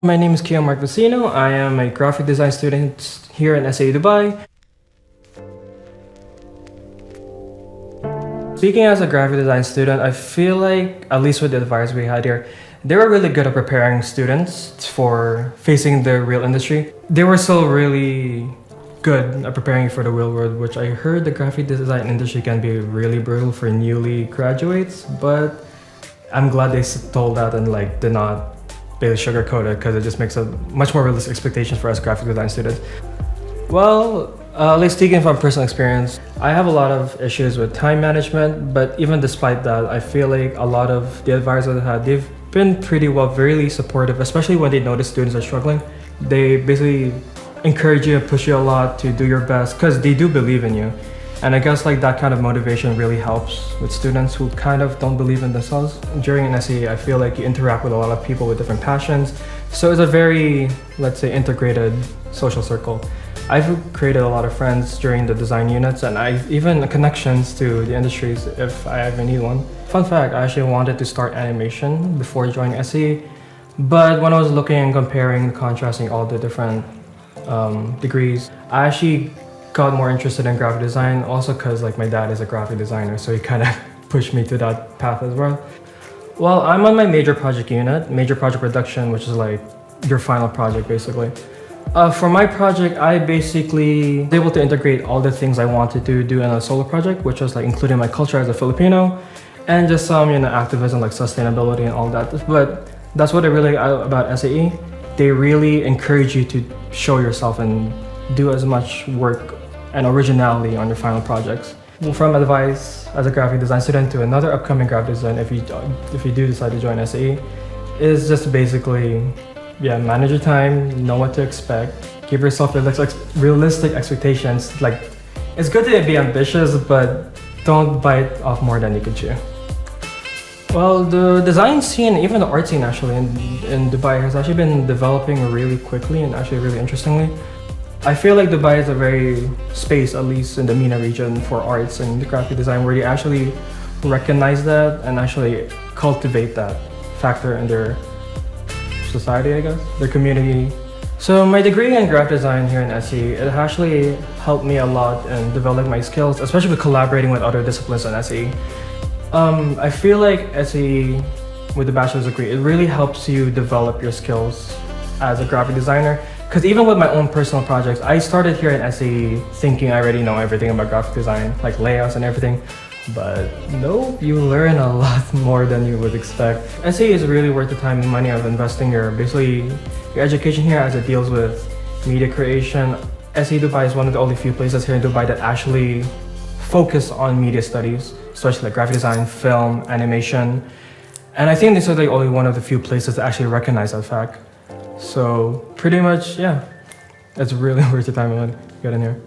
My name is Vecino. I am a graphic design student here in SAE Dubai. Speaking as a graphic design student, I feel like, at least with the advisors we had here, they were really good at preparing students for facing the real industry. They were still really good at preparing you for the real world, which I heard the graphic design industry can be really brutal for newly graduates, but I'm glad they told that and did not basically sugarcoat it, because it just makes a much more realistic expectations for us graphic design students. Well, speaking from personal experience, I have a lot of issues with time management, but even despite that, I feel like a lot of the advisors I had, they've been pretty well, really supportive, especially when they notice students are struggling. They basically encourage you and push you a lot to do your best, because they do believe in you. And I guess that kind of motivation really helps with students who kind of don't believe in themselves. During an SAE, I feel like you interact with a lot of people with different passions. So it's a very, let's say, integrated social circle. I've created a lot of friends during the design units, and even connections to the industries if I ever need one. Fun fact, I actually wanted to start animation before joining SAE, but when I was looking and comparing, contrasting all the different degrees, I actually got more interested in graphic design, also because my dad is a graphic designer, so he kind of pushed me to that path as well. Well, I'm on my major project unit, major project production, which is your final project basically. For my project, I basically was able to integrate all the things I wanted to do in a solo project, which was including my culture as a Filipino and just some activism like sustainability and all that. But that's what I really like about SAE. They really encourage you to show yourself and do as much work and originality on your final projects. From advice as a graphic design student to another upcoming graphic design, if you do decide to join SAE, is just basically, manage your time, know what to expect, give yourself realistic expectations. It's good to be ambitious, but don't bite off more than you can chew. Well, the design scene, even the art scene actually in Dubai has actually been developing really quickly and actually really interestingly. I feel like Dubai is a very space, at least in the MENA region, for arts and graphic design, where they actually recognize that and actually cultivate that factor in their society, I guess, their community. So my degree in graphic design here in SAE, it actually helped me a lot in developing my skills, especially with collaborating with other disciplines in SAE. I feel like SAE, with the bachelor's degree, it really helps you develop your skills as a graphic designer. Because even with my own personal projects, I started here in SAE thinking I already know everything about graphic design, like layouts and everything. But no, you learn a lot more than you would expect. SAE is really worth the time and money of investing your education here, as it deals with media creation. SAE Dubai is one of the only few places here in Dubai that actually focus on media studies, especially graphic design, film, animation. And I think this is only one of the few places that actually recognize that fact. So pretty much, it's really worth your time to get in here.